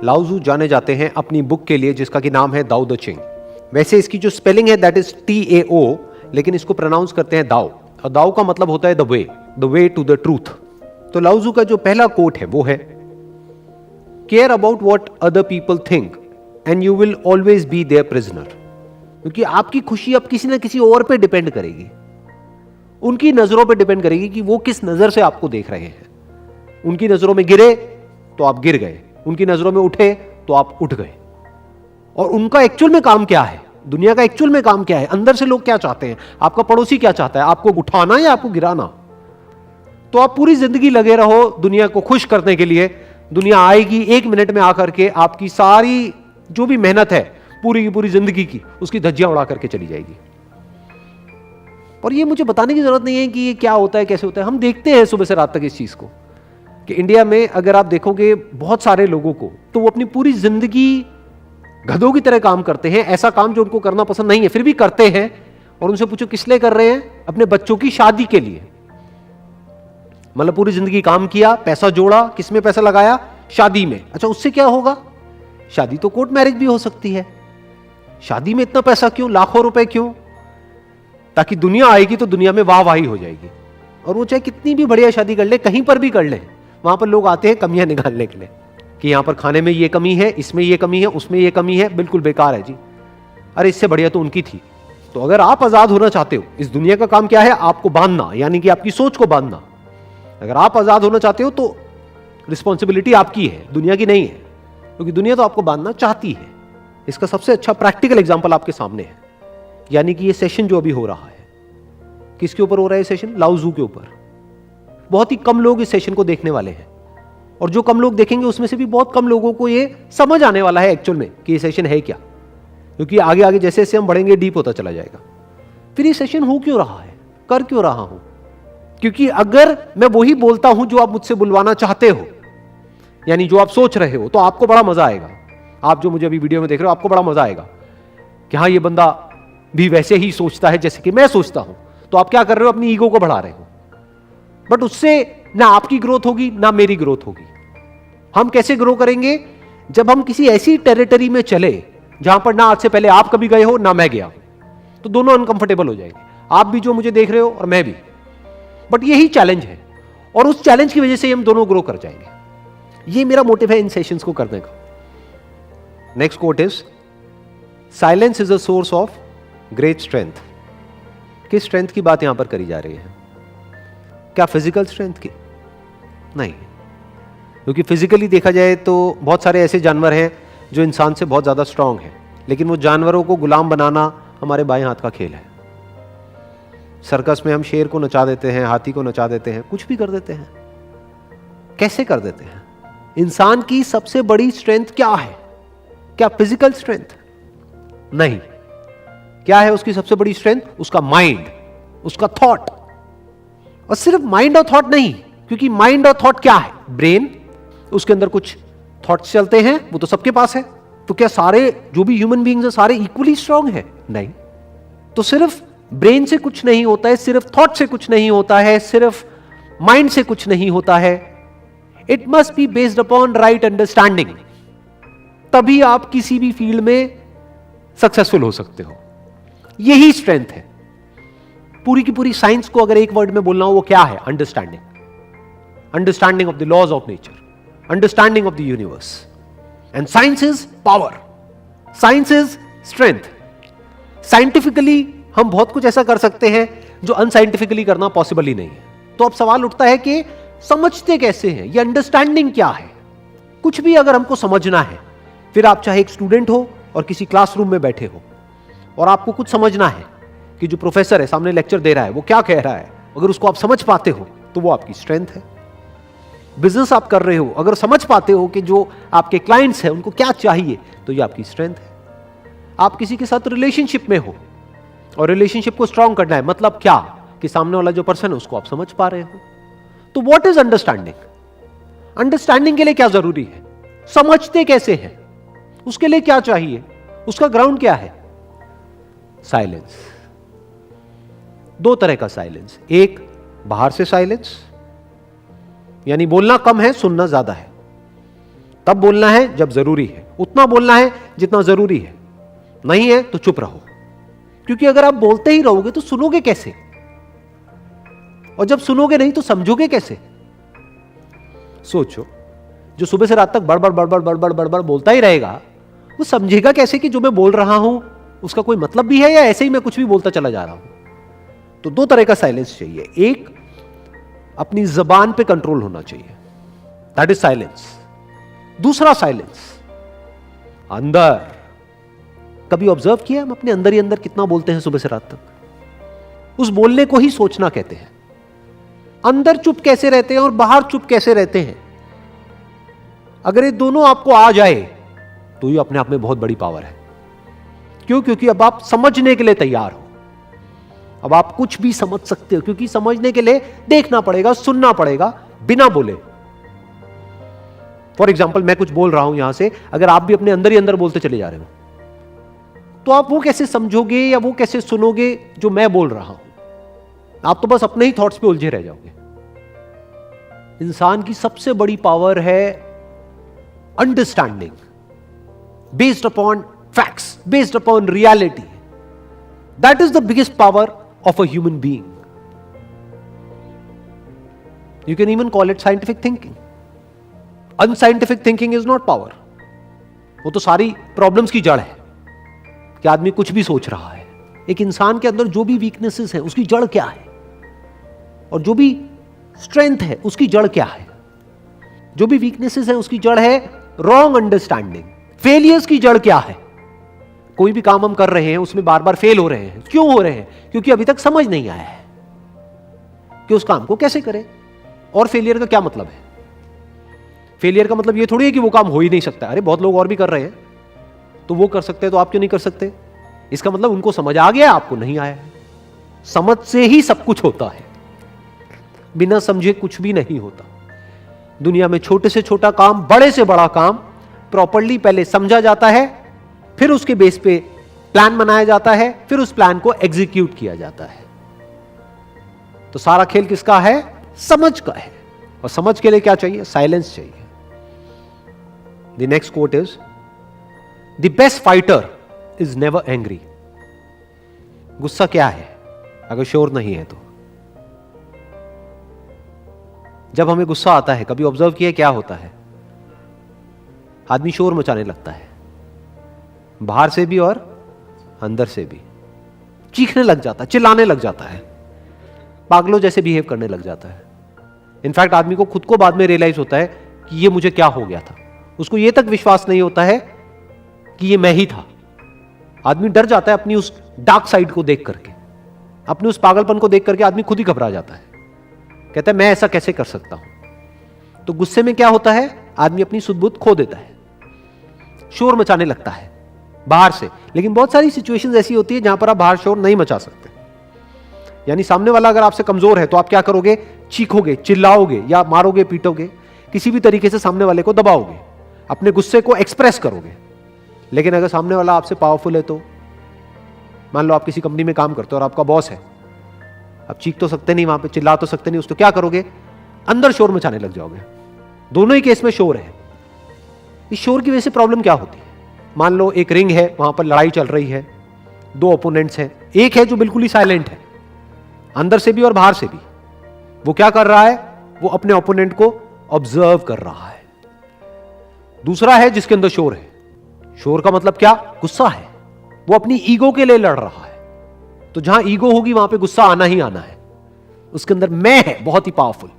लाओ ज़ू जाने जाते हैं अपनी बुक के लिए जिसका कि नाम है दाओ द चिंग। वैसे इसकी जो स्पेलिंग है दैट इज TAO, लेकिन इसको प्रोनाउंस करते हैं दाओ, और दाओ का मतलब होता है the way to the truth. तो लाओ ज़ू का जो पहला कोट है वो है, care about what other people think and you will always be their prisoner. क्योंकि आपकी खुशी अब किसी ना किसी और पे डिपेंड करेगी, उनकी नजरों पे डिपेंड करेगी कि वो किस नजर से आपको देख रहे हैं। उनकी नजरों में गिरे तो आप गिर गए, उनकी नजरों में उठे तो आप उठ गए। और उनका एक्चुअल में काम क्या है, दुनिया का एक्चुअल में काम क्या है, अंदर से लोग क्या चाहते हैं, आपका पड़ोसी क्या चाहता है, आपको उठाना या आपको गिराना। तो आप पूरी जिंदगी लगे रहो दुनिया को खुश करने के लिए, दुनिया आएगी 1 मिनट में आकर के आपकी सारी जो भी मेहनत है पूरी की पूरी जिंदगी की, उसकी धज्जियां उड़ा करके चली जाएगी। और ये मुझे बताने की जरूरत नहीं है कि ये क्या होता है, कैसे होता है। हम देखते हैं सुबह से रात तक इस चीज को कि इंडिया में अगर आप देखोगे बहुत सारे लोगों को, तो वो अपनी पूरी जिंदगी गधों की तरह काम करते हैं, ऐसा काम जो उनको करना पसंद नहीं है फिर भी करते हैं। और उनसे पूछो किस लिए कर रहे हैं, अपने बच्चों की शादी के लिए। मतलब पूरी जिंदगी काम किया, पैसा जोड़ा, किस में पैसा लगाया, शादी में। अच्छा उससे क्या होगा, शादी तो कोर्ट मैरिज भी हो सकती है, शादी में इतना पैसा क्यों, लाखों रुपए क्यों, ताकि दुनिया आएगी तो दुनिया में वाहवाही हो जाएगी। और वो चाहे कितनी भी बढ़िया शादी कर ले, कहीं पर भी कर ले, वहां पर लोग आते हैं कमियां निकालने के लिए कि यहां पर खाने में ये कमी है, इसमें ये कमी है, उसमें ये कमी है, बिल्कुल बेकार है जी। अरे इससे बढ़िया तो उनकी थी। तो अगर आप आजाद होना चाहते हो, इस दुनिया का काम क्या है, आपको बांधना, यानी कि आपकी सोच को बांधना। अगर आप आजाद होना चाहते हो तो रिस्पॉन्सिबिलिटी आपकी है, दुनिया की नहीं है, क्योंकि दुनिया तो आपको बांधना चाहती है। इसका सबसे अच्छा प्रैक्टिकल एग्जांपल आपके सामने है, यानी कि ये सेशन जो अभी हो रहा है, किसके ऊपर हो रहा है सेशन, लाओ ज़ू के ऊपर। बहुत ही कम लोग इस सेशन को देखने वाले हैं, और जो कम लोग देखेंगे उसमें से भी बहुत कम लोगों को ये समझ आने वाला है एक्चुअल में कि ये सेशन है क्या। क्योंकि आगे आगे जैसे जैसे हम बढ़ेंगे डीप होता चला जाएगा। फिर ये सेशन हो क्यों रहा है, कर क्यों रहा हूं, क्योंकि अगर मैं वही बोलता हूं जो आप मुझसे बुलवाना चाहते हो, यानी जो आप सोच रहे हो, तो आपको बड़ा मजा आएगा। आप जो मुझे अभी वीडियो में देख रहे हो, आपको बड़ा मजा आएगा कि हाँ ये बंदा भी वैसे ही सोचता है जैसे कि मैं सोचता हूं। तो आप क्या कर रहे हो, अपनी ईगो को बढ़ा रहे हो। बट उससे ना आपकी ग्रोथ होगी ना मेरी ग्रोथ होगी। हम कैसे ग्रो करेंगे, जब हम किसी ऐसी टेरिटरी में चले जहां पर ना आज से पहले आप कभी गए हो ना मैं गया, तो दोनों अनकंफर्टेबल हो जाएंगे, आप भी जो मुझे देख रहे हो और मैं भी। बट यही चैलेंज है, और उस चैलेंज की वजह से हम दोनों ग्रो कर जाएंगे। ये मेरा मोटिव है इन सेशंस को करने का। Next quote is, silence is a source of great strength. किस स्ट्रेंथ की बात यहां पर करी जा रही है, क्या फिजिकल स्ट्रेंथ की? नहीं, क्योंकि फिजिकली देखा जाए तो बहुत सारे ऐसे जानवर हैं जो इंसान से बहुत ज्यादा स्ट्रांग हैं, लेकिन वो जानवरों को गुलाम बनाना हमारे बाएं हाथ का खेल है। सर्कस में हम शेर को नचा देते हैं, हाथी को नचा देते हैं, कुछ भी कर देते हैं। कैसे कर देते हैं? इंसान की सबसे बड़ी स्ट्रेंथ क्या है? क्या फिजिकल स्ट्रेंथ? नहीं। क्या है उसकी सबसे बड़ी स्ट्रेंथ? उसका माइंड, उसका थॉट। और सिर्फ माइंड और थॉट नहीं, क्योंकि माइंड और थॉट क्या है? ब्रेन, उसके अंदर कुछ थॉट्स चलते हैं, वो तो सबके पास है। तो क्या सारे जो भी ह्यूमन बीइंग्स हैं सारे इक्वली स्ट्रांग है? नहीं। तो सिर्फ ब्रेन से कुछ नहीं होता है, सिर्फ थॉट से कुछ नहीं होता है, सिर्फ माइंड से कुछ नहीं होता है। It must be based upon right understanding, तभी आप किसी भी फील्ड में सक्सेसफुल हो सकते हो। यही स्ट्रेंथ है। पूरी की पूरी साइंस को अगर एक वर्ड में बोलना हो, वो क्या है? Understanding. Understanding of the laws of nature, understanding of the universe. And science is power, science is strength. Scientifically हम बहुत कुछ ऐसा कर सकते हैं जो अनसाइंटिफिकली करना पॉसिबल ही नहीं है। तो अब सवाल उठता है कि समझते कैसे हैं, ये अंडरस्टैंडिंग क्या है? कुछ भी अगर हमको समझना है, फिर आप चाहे एक स्टूडेंट हो और किसी क्लासरूम में बैठे हो, और आपको कुछ समझना है कि जो प्रोफेसर है सामने लेक्चर दे रहा है वो क्या कह रहा है, अगर उसको आप समझ पाते हो तो वो आपकी स्ट्रेंथ है। बिजनेस आप कर रहे हो, अगर समझ पाते हो कि जो आपके क्लाइंट्स हैं उनको क्या चाहिए, तो ये आपकी स्ट्रेंथ है। आप किसी के साथ रिलेशनशिप में हो और रिलेशनशिप को स्ट्रांग करना है, मतलब क्या कि सामने वाला जो पर्सन है उसको आप समझ पा रहे हो। तो व्हाट इज अंडरस्टैंडिंग? अंडरस्टैंडिंग के लिए क्या जरूरी है? समझते कैसे हैं, उसके लिए क्या चाहिए, उसका ग्राउंड क्या है? साइलेंस। दो तरह का साइलेंस, एक बाहर से साइलेंस, यानी बोलना कम है सुनना ज्यादा है। तब बोलना है जब जरूरी है, उतना बोलना है जितना जरूरी है, नहीं है तो चुप रहो। क्योंकि अगर आप बोलते ही रहोगे तो सुनोगे कैसे, और जब सुनोगे नहीं तो समझोगे कैसे। सोचो, जो सुबह से रात तक बड़बड़ बड़बड़ बड़बड़ बड़बड़ बोलता ही रहेगा, वो समझेगा कैसे कि जो मैं बोल रहा हूं उसका कोई मतलब भी है, या ऐसे ही मैं कुछ भी बोलता चला जा रहा हूं। तो दो तरह का साइलेंस चाहिए। एक, अपनी जबान पे कंट्रोल होना चाहिए, दैट इज साइलेंस। दूसरा साइलेंस अंदर। कभी ऑब्जर्व किया हम अपने अंदर ही अंदर कितना बोलते हैं सुबह से रात तक? उस बोलने को ही सोचना कहते हैं। अंदर चुप कैसे रहते हैं और बाहर चुप कैसे रहते हैं, अगर ये दोनों आपको आ जाए तो ये अपने आप में बहुत बड़ी पावर है। क्यों? क्योंकि अब आप समझने के लिए तैयार हो। अब आप कुछ भी समझ सकते हो, क्योंकि समझने के लिए देखना पड़ेगा, सुनना पड़ेगा बिना बोले। फॉर एग्जाम्पल, मैं कुछ बोल रहा हूं यहां से, अगर आप भी अपने अंदर ही अंदर बोलते चले जा रहे हो तो आप वो कैसे समझोगे या वो कैसे सुनोगे जो मैं बोल रहा हूं? आप तो बस अपने ही थॉट्स पे उलझे रह जाओगे। इंसान की सबसे बड़ी पावर है understanding, based upon facts, based upon reality. That is the biggest power of a human being. You can even call it scientific thinking. Unscientific thinking is not power. वो तो सारी प्रॉब्लम्स की जड़ है कि आदमी कुछ भी सोच रहा है। एक इंसान के अंदर जो भी वीकनेसेस हैं उसकी जड़ क्या है, और जो भी स्ट्रेंथ है उसकी जड़ क्या है? जो भी वीकनेसेस हैं उसकी जड़ है रॉन्ग अंडरस्टैंडिंग। फेलियर्स की जड़ क्या है? कोई भी काम हम कर रहे हैं उसमें बार बार फेल हो रहे हैं। क्यों हो रहे हैं? क्योंकि अभी तक समझ नहीं आया है कि उस काम को कैसे करें। और फेलियर का क्या मतलब है? फेलियर का मतलब ये थोड़ी है कि वो काम हो ही नहीं सकता। अरे बहुत लोग और भी कर रहे हैं, तो वो कर सकते हैं तो आप क्यों नहीं कर सकते? इसका मतलब उनको समझ आ गया, आपको नहीं आया है। समझ से ही सब कुछ होता है, बिना समझे कुछ भी नहीं होता। दुनिया में छोटे से छोटा काम, बड़े से बड़ा काम प्रॉपर्ली पहले समझा जाता है, फिर उसके बेस पे प्लान बनाया जाता है, फिर उस प्लान को एग्जीक्यूट किया जाता है। तो सारा खेल किसका है? समझ का है। और समझ के लिए क्या चाहिए? साइलेंस चाहिए। The next quote is, the best fighter is never angry. गुस्सा क्या है अगर शोर नहीं है तो? जब हमें गुस्सा आता है, कभी ऑब्जर्व किया क्या होता है? आदमी शोर मचाने लगता है, बाहर से भी और अंदर से भी। चीखने लग जाता है, चिल्लाने लग जाता है, पागलों जैसे बिहेव करने लग जाता है। इनफैक्ट आदमी को खुद को बाद में रियलाइज होता है कि ये मुझे क्या हो गया था। उसको ये तक विश्वास नहीं होता है कि ये मैं ही था। आदमी डर जाता है अपनी उस डार्क साइड को देख करके, अपने उस पागलपन को देख करके आदमी खुद ही घबरा जाता है, कहता है मैं ऐसा कैसे कर सकता हूं। तो गुस्से में क्या होता है? आदमी अपनी सुध बुध खो देता है, शोर मचाने लगता है बाहर से। लेकिन बहुत सारी सिचुएशंस ऐसी होती है जहां पर आप बाहर शोर नहीं मचा सकते। यानी सामने वाला अगर आपसे कमजोर है तो आप क्या करोगे? चीखोगे, चिल्लाओगे, या मारोगे, पीटोगे, किसी भी तरीके से सामने वाले को दबाओगे, अपने गुस्से को एक्सप्रेस करोगे। लेकिन अगर सामने वाला आपसे पावरफुल है तो, मान लो आप किसी कंपनी में काम करते हो और आपका बॉस है, आप चीख तो सकते नहीं, वहां पे चिल्ला तो सकते नहीं, उसको क्या करोगे? अंदर शोर मचाने लग जाओगे। दोनों ही केस में शोर है। इस शोर की वजह से प्रॉब्लम क्या होती है? मान लो एक रिंग है, वहां पर लड़ाई चल रही है, दो ओपोनेंट्स हैं। एक है जो बिल्कुल ही साइलेंट है, अंदर से भी और बाहर से भी। वो क्या कर रहा है? वो अपने ओपोनेंट को ऑब्जर्व कर रहा है। दूसरा है जिसके अंदर शोर है। शोर का मतलब क्या? गुस्सा है। वो अपनी ईगो के लिए लड़ रहा है। तो जहां ईगो होगी वहां पे गुस्सा आना ही आना है। उसके अंदर मैं है बहुत ही पावरफुल,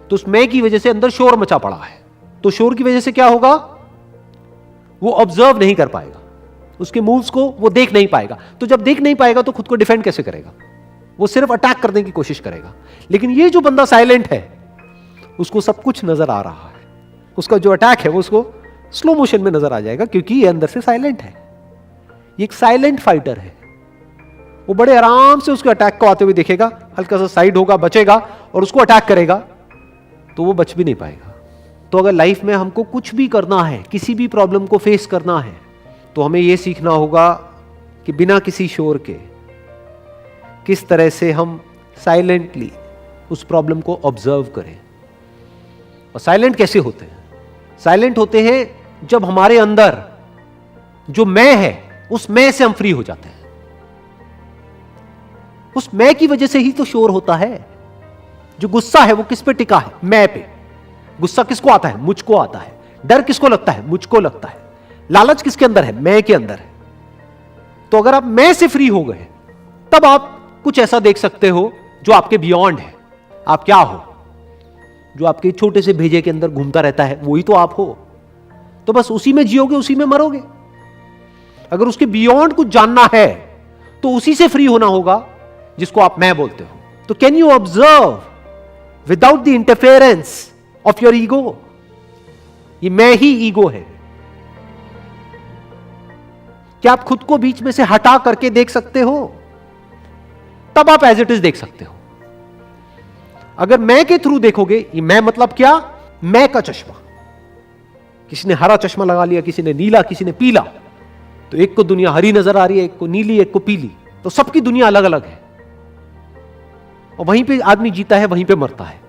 तो उस मैं की वजह से अंदर शोर मचा पड़ा है। तो शोर की वजह से क्या होगा? वो ऑब्जर्व नहीं कर पाएगा, उसके मूव्स को वो देख नहीं पाएगा। तो जब देख नहीं पाएगा तो खुद को डिफेंड कैसे करेगा? वो सिर्फ अटैक करने की कोशिश करेगा। लेकिन ये जो बंदा साइलेंट है उसको सब कुछ नजर आ रहा है। उसका जो अटैक है वो उसको स्लो मोशन में नजर आ जाएगा, क्योंकि ये अंदर से साइलेंट है। ये एक साइलेंट फाइटर है। वो बड़े आराम से उसके अटैक को आते हुए देखेगा, हल्का सा साइड होगा, बचेगा, और उसको अटैक करेगा तो वो बच भी नहीं पाएगा। तो अगर लाइफ में हमको कुछ भी करना है, किसी भी प्रॉब्लम को फेस करना है, तो हमें यह सीखना होगा कि बिना किसी शोर के किस तरह से हम साइलेंटली उस प्रॉब्लम को ऑब्जर्व करें। और साइलेंट कैसे होते हैं? साइलेंट होते हैं जब हमारे अंदर जो मैं है उस मैं से हम फ्री हो जाते हैं। उस मैं की वजह से ही तो शोर होता है। जो गुस्सा है वो किस पे टिका है? मैं पे। गुस्सा किसको आता है? मुझको आता है। डर किसको लगता है? मुझको लगता है। लालच किसके अंदर है? मैं के अंदर है। तो अगर आप मैं से फ्री हो गए तब आप कुछ ऐसा देख सकते हो जो आपके बियॉन्ड है। आप क्या हो? जो आपके छोटे से भेजे के अंदर घूमता रहता है वही तो आप हो। तो बस उसी में जियोगे, उसी में मरोगे। अगर उसके बियॉन्ड कुछ जानना है तो उसी से फ्री होना होगा जिसको आप मैं बोलते हो। तो can you observe without the interference of your ego? ये मैं ही ईगो है। क्या आप खुद को बीच में से हटा करके देख सकते हो? तब आप एज इट इज देख सकते हो। अगर मैं के थ्रू देखोगे, ये मैं मतलब क्या? मैं का चश्मा। किसी ने हरा चश्मा लगा लिया, किसी ने नीला, किसी ने पीला, तो एक को दुनिया हरी नजर आ रही है, एक को नीली, एक को पीली। तो सबकी दुनिया अलग अलग है और वहीं पे आदमी जीता है, वहीं पे मरता है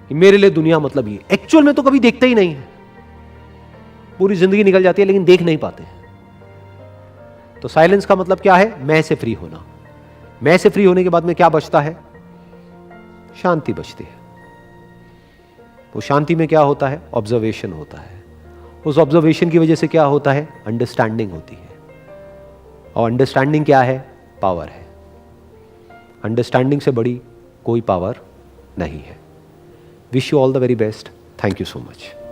कि मेरे लिए दुनिया मतलब ये। एक्चुअल में तो कभी देखते ही नहीं है। पूरी जिंदगी निकल जाती है लेकिन देख नहीं पाते हैं। तो साइलेंस का मतलब क्या है? मैं से फ्री होना। मैं से फ्री होने के बाद में क्या बचता है? शांति बचती है। वो शांति में क्या होता है? ऑब्जर्वेशन होता है। उस ऑब्जर्वेशन की वजह से क्या होता है? अंडरस्टैंडिंग होती है। और अंडरस्टैंडिंग क्या है? पावर है। अंडरस्टैंडिंग से बड़ी कोई पावर नहीं है। Wish you all the very best. Thank you so much.